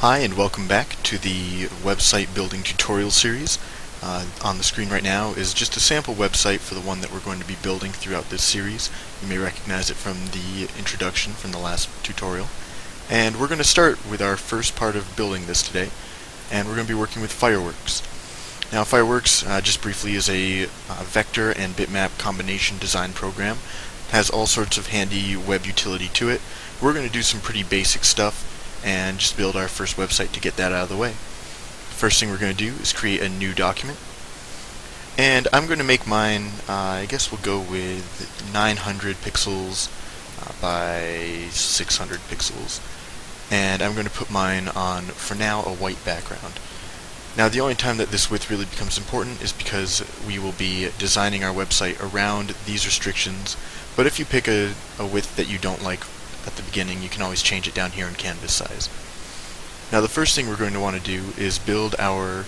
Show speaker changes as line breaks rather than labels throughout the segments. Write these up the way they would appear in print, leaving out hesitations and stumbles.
Hi and welcome back to the website building tutorial series. On the screen right now is just a sample website for the one that we're going to be building throughout this series. You may recognize it from the introduction from the last tutorial. And we're going to start with our first part of building this today, and we're going to be working with Fireworks. Now Fireworks, just briefly, is a vector and bitmap combination design program. It has all sorts of handy web utility to it. We're going to do some pretty basic stuff and just build our first website to get that out of the way. First thing we're going to do is create a new document, and I'm going to make mine, I guess we'll go with 900 pixels by 600 pixels, and I'm going to put mine on, for now, a white background. Now the only time that this width really becomes important is because we will be designing our website around these restrictions, but if you pick a width that you don't like at the beginning, you can always change it down here in canvas size. Now the first thing we're going to want to do is build our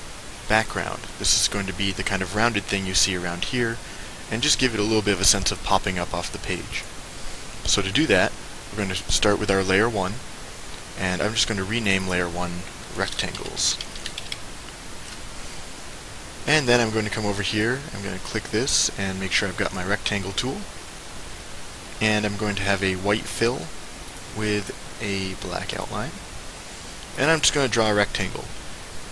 background. This is going to be the kind of rounded thing you see around here, and just give it a little bit of a sense of popping up off the page. So to do that, we're going to start with our layer 1, and I'm just going to rename layer 1 rectangles. And then I'm going to come over here, I'm going to click this and make sure I've got my rectangle tool, and I'm going to have a white fill with a black outline, and I'm just going to draw a rectangle.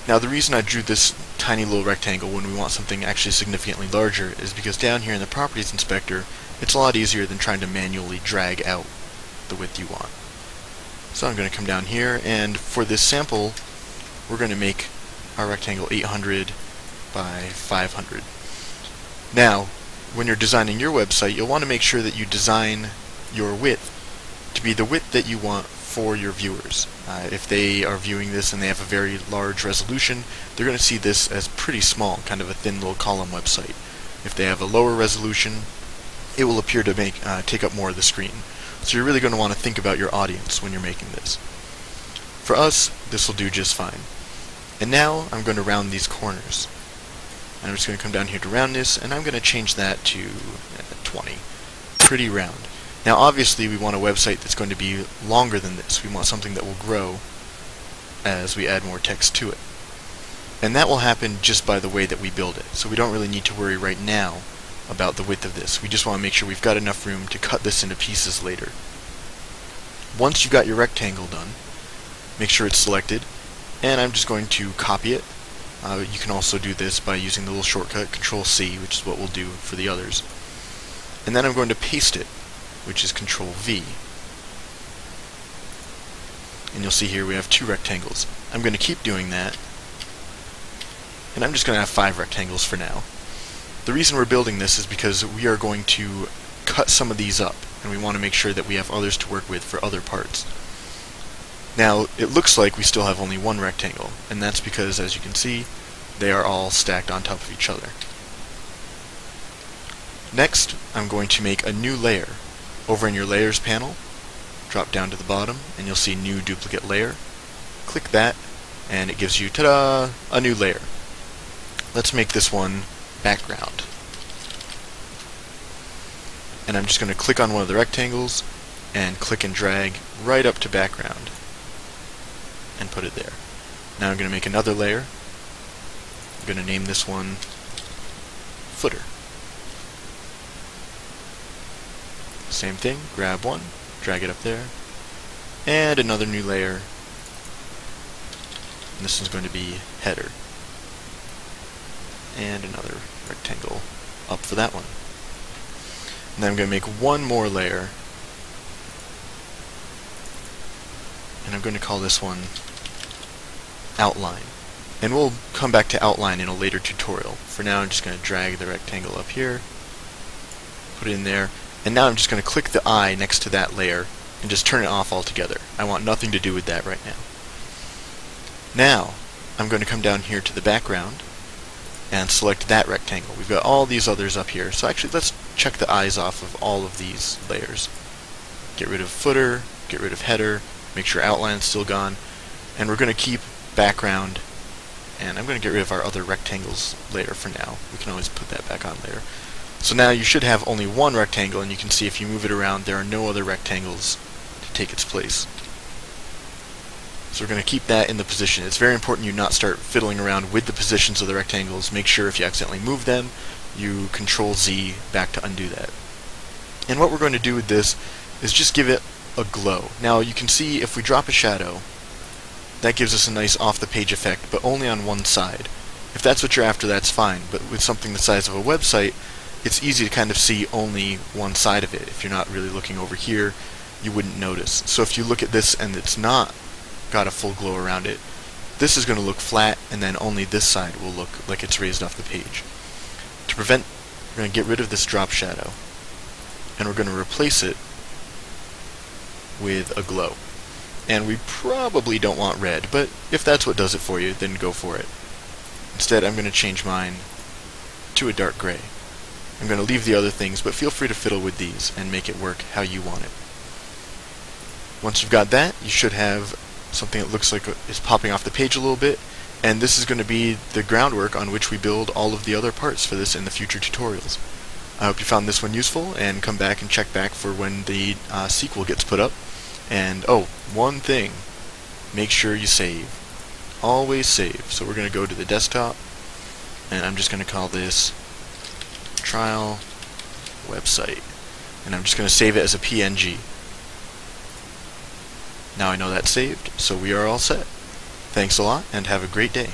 Now the reason I drew this tiny little rectangle when we want something actually significantly larger is because down here in the Properties Inspector it's a lot easier than trying to manually drag out the width you want. So I'm going to come down here, and for this sample we're going to make our rectangle 800 by 500. Now when you're designing your website, you'll want to make sure that you design your width to be the width that you want for your viewers. If they are viewing this and they have a very large resolution, they're going to see this as pretty small, kind of a thin little column website. If they have a lower resolution, it will appear to take up more of the screen. So you're really going to want to think about your audience when you're making this. For us, this will do just fine. And now I'm going to round these corners. And I'm just going to come down here to roundness, and I'm going to change that to 20. Pretty round. Now obviously we want a website that's going to be longer than this. We want something that will grow as we add more text to it. And that will happen just by the way that we build it. So we don't really need to worry right now about the width of this. We just want to make sure we've got enough room to cut this into pieces later. Once you've got your rectangle done, make sure it's selected, and I'm just going to copy it. You can also do this by using the little shortcut Control-C, which is what we'll do for the others. And then I'm going to paste it, which is Control-V. And you'll see here we have 2 rectangles. I'm going to keep doing that, and I'm just going to have 5 rectangles for now. The reason we're building this is because we are going to cut some of these up, and we want to make sure that we have others to work with for other parts. Now, it looks like we still have only 1 rectangle, and that's because, as you can see, they are all stacked on top of each other. Next, I'm going to make a new layer. Over in your Layers panel, drop down to the bottom, and you'll see New Duplicate Layer. Click that, and it gives you, ta-da, a new layer. Let's make this one background. And I'm just going to click on one of the rectangles, and click and drag right up to background, and put it there. Now I'm going to make another layer. I'm going to name this one Footer. Same thing, grab one, drag it up there, and another new layer. And this one's going to be Header. And another rectangle up for that one. And then I'm going to make one more layer, and I'm going to call this one Outline. And we'll come back to Outline in a later tutorial. For now I'm just going to drag the rectangle up here, put it in there, and now I'm just going to click the eye next to that layer and just turn it off altogether. I want nothing to do with that right now. Now I'm going to come down here to the background and select that rectangle. We've got all these others up here, so actually let's check the eyes off of all of these layers. Get rid of footer, get rid of header, make sure outline's still gone, and we're going to keep background, and I'm going to get rid of our other rectangles layer for now. We can always put that back on later. So now you should have only 1 rectangle, and you can see if you move it around there are no other rectangles to take its place. So we're going to keep that in the position. It's very important you not start fiddling around with the positions of the rectangles. Make sure if you accidentally move them, you Control Z back to undo that. And what we're going to do with this is just give it a glow. Now you can see if we drop a shadow, that gives us a nice off-the-page effect, but only on one side. If that's what you're after, that's fine, but with something the size of a website, it's easy to kind of see only one side of it. If you're not really looking over here, you wouldn't notice. So if you look at this and it's not got a full glow around it, this is going to look flat, and then only this side will look like it's raised off the page. To prevent, we're going to get rid of this drop shadow, and we're going to replace it with a glow. And we probably don't want red, but if that's what does it for you, then go for it. Instead, I'm going to change mine to a dark gray. I'm going to leave the other things, but feel free to fiddle with these and make it work how you want it. Once you've got that, you should have something that looks like it's popping off the page a little bit, and this is going to be the groundwork on which we build all of the other parts for this in the future tutorials. I hope you found this one useful, and come back and check back for when the sequel gets put up. And oh, one thing, make sure you save. Always save. So we're going to go to the desktop, and I'm just going to call this trial website, and I'm just going to save it as a PNG. Now I know that's saved, so we are all set. Thanks a lot, and have a great day.